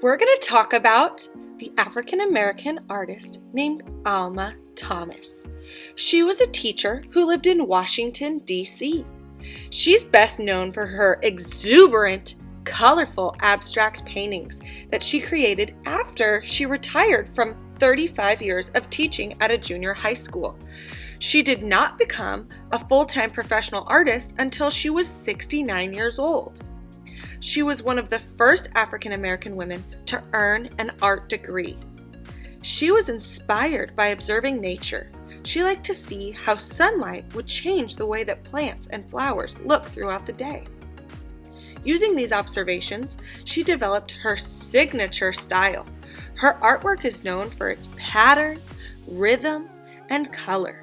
we're going to talk about the African-American artist named Alma Thomas. She was a teacher who lived in Washington, D.C. She's best known for her exuberant, colorful abstract paintings that she created after she retired from 35 years of teaching at a junior high school. She did not become a full-time professional artist until she was 69 years old. She was one of the first African American women to earn an art degree. She was inspired by observing nature. She liked to see how sunlight would change the way that plants and flowers look throughout the day. Using these observations, she developed her signature style. Her artwork is known for its pattern, rhythm, and color.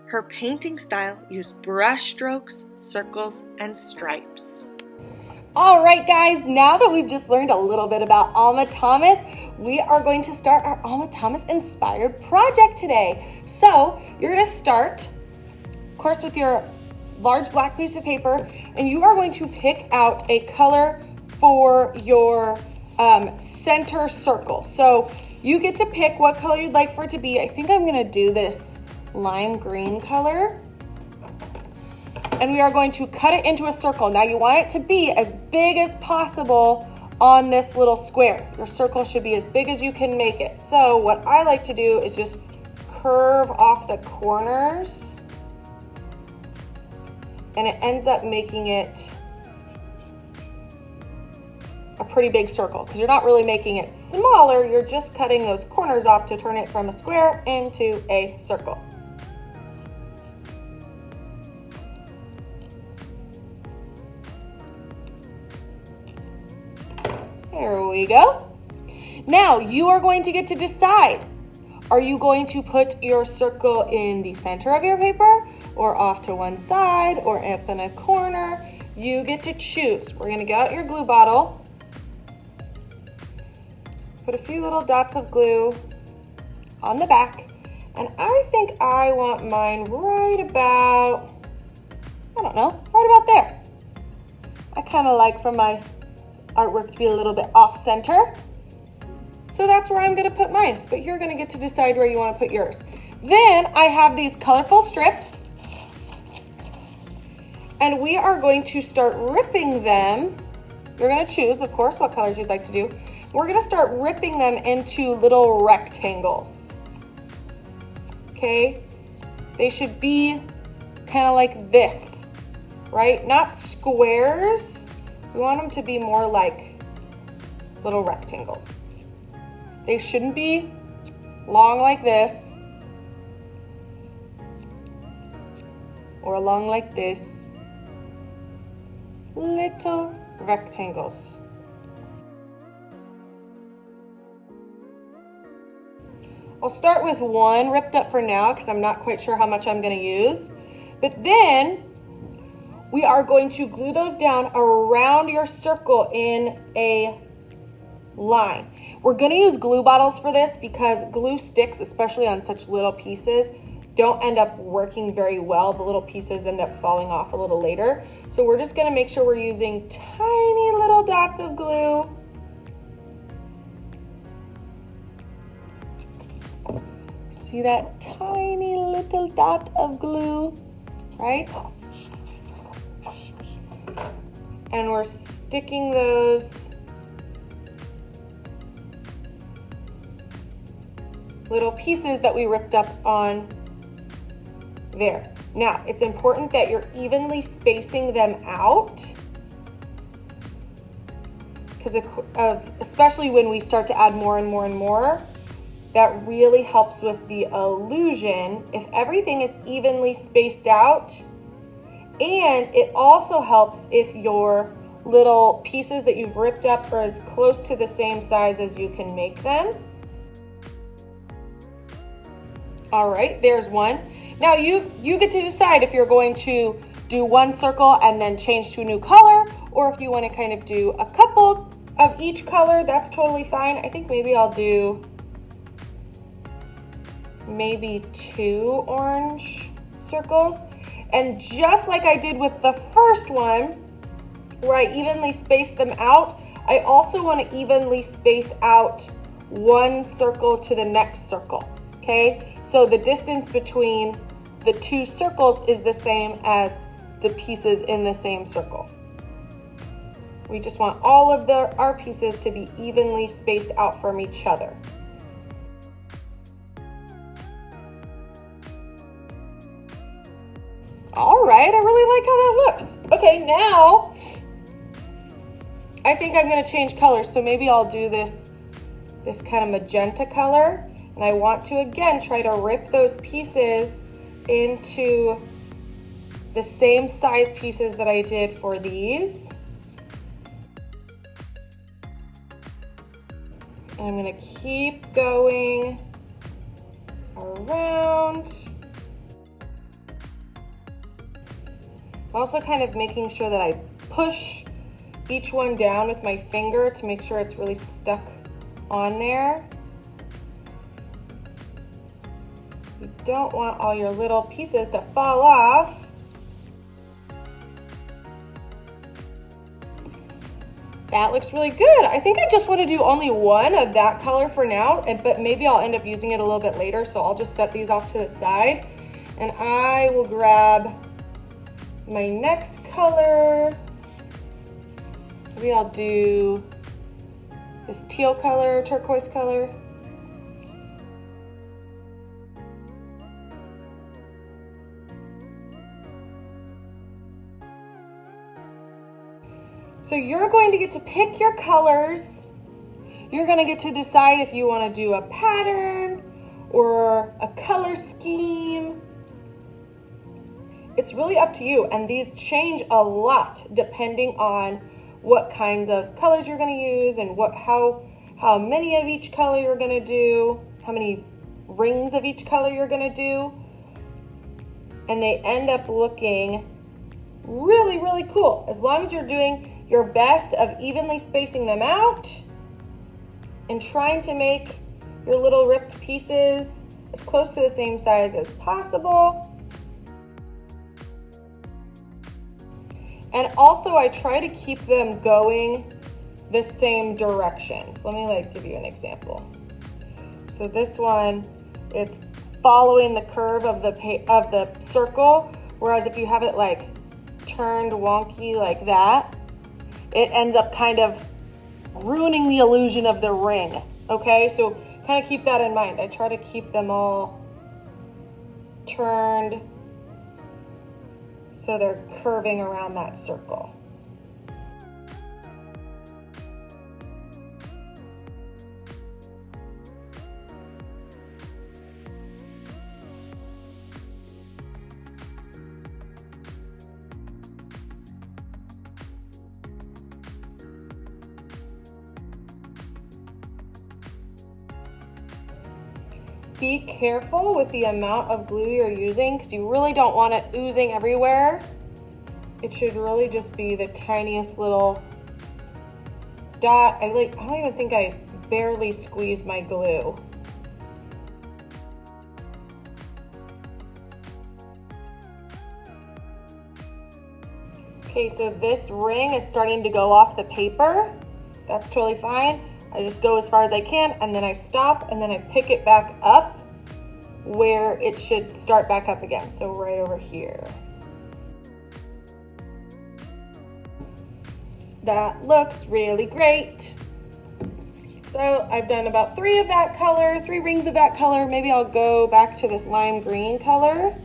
Her painting style used brush strokes, circles, and stripes. All right, guys, now that we've just learned a little bit about Alma Thomas, we are going to start our Alma Thomas inspired project today. So you're going to start, of course, with your large black piece of paper, and you are going to pick out a color for your center circle. So you get to pick what color you'd like for it to be. I think I'm going to do this lime green color. And we are going to cut it into a circle. Now you want it to be as big as possible on this little square. Your circle should be as big as you can make it. So what I like to do is just curve off the corners, and it ends up making it a pretty big circle because you're not really making it smaller, you're just cutting those corners off to turn it from a square into a circle. There we go. Now you are going to get to decide. Are you going to put your circle in the center of your paper or off to one side or up in a corner? You get to choose. We're going to get out your glue bottle. Put a few little dots of glue on the back. And I think I want mine right about, right about there. I kind of like for my artwork to be a little bit off center. So that's where I'm going to put mine, but you're going to get to decide where you want to put yours. Then I have these colorful strips, and we are going to start ripping them. You're going to choose, of course, what colors you'd like to do. We're going to start ripping them into little rectangles. Okay? They should be kind of like this, right? Not squares. We want them to be more like little rectangles. They shouldn't be long like this or long like this. Little rectangles. I'll start with one ripped up for now because I'm not quite sure how much I'm going to use. But then we are going to glue those down around your circle in a line. We're going to use glue bottles for this because glue sticks, especially on such little pieces, don't end up working very well. The little pieces end up falling off a little later. So we're just going to make sure we're using tiny little dots of glue. See that tiny little dot of glue, right? And we're sticking those little pieces that we ripped up on there. Now, it's important that you're evenly spacing them out because especially when we start to add more and more and more, that really helps with the illusion if everything is evenly spaced out. And it also helps if your little pieces that you've ripped up are as close to the same size as you can make them. All right, there's one. Now you get to decide if you're going to do one circle and then change to a new color, or if you want to kind of do a couple of each color, that's totally fine. I think maybe I'll do maybe 2 orange circles. And just like I did with the first one, where I evenly spaced them out, I also want to evenly space out one circle to the next circle, okay? So the distance between the two circles is the same as the pieces in the same circle. We just want all of our pieces to be evenly spaced out from each other. All right, I really like how that looks. Okay, now I think I'm gonna change colors. So maybe I'll do this kind of magenta color. And I want to, again, try to rip those pieces into the same size pieces that I did for these. And I'm gonna keep going around. Also kind of making sure that I push each one down with my finger to make sure it's really stuck on there. You don't want all your little pieces to fall off. That looks really good. I think I just want to do only one of that color for now, but maybe I'll end up using it a little bit later, so I'll just set these off to the side. And I will grab my next color. Maybe I'll do this teal color, turquoise color. So you're going to get to pick your colors. You're going to get to decide if you want to do a pattern or a color scheme. It's really up to you, and these change a lot depending on what kinds of colors you're going to use and how many of each color you're going to do, how many rings of each color you're going to do. And they end up looking really, really cool. As long as you're doing your best of evenly spacing them out and trying to make your little ripped pieces as close to the same size as possible. And also I try to keep them going the same direction. So let me give you an example. So this one, it's following the curve of the circle, whereas if you have it turned wonky like that, it ends up kind of ruining the illusion of the ring. Okay, so kind of keep that in mind. I try to keep them all turned so they're curving around that circle. Be careful with the amount of glue you're using because you really don't want it oozing everywhere. It should really just be the tiniest little dot. I don't even think I barely squeezed my glue. Okay, so this ring is starting to go off the paper. That's totally fine. I just go as far as I can and then I stop and then I pick it back up where it should start back up again. So right over here. That looks really great. So I've done about 3 of that color, 3 rings of that color. Maybe I'll go back to this lime green color.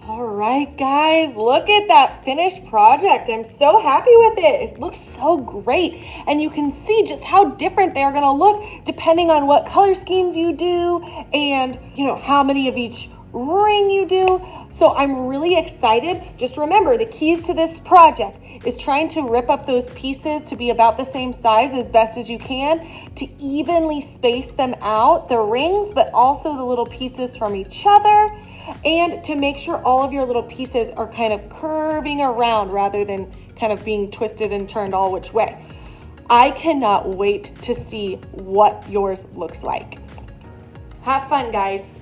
All right, guys, look at that finished project. I'm so happy with it. It looks so great. And you can see just how different they're gonna look depending on what color schemes you do and, how many of each ring you do. So I'm really excited. Just remember, the keys to this project is trying to rip up those pieces to be about the same size as best as you can, to evenly space them out, the rings, but also the little pieces from each other, and to make sure all of your little pieces are kind of curving around rather than kind of being twisted and turned all which way. I cannot wait to see what yours looks like. Have fun, guys.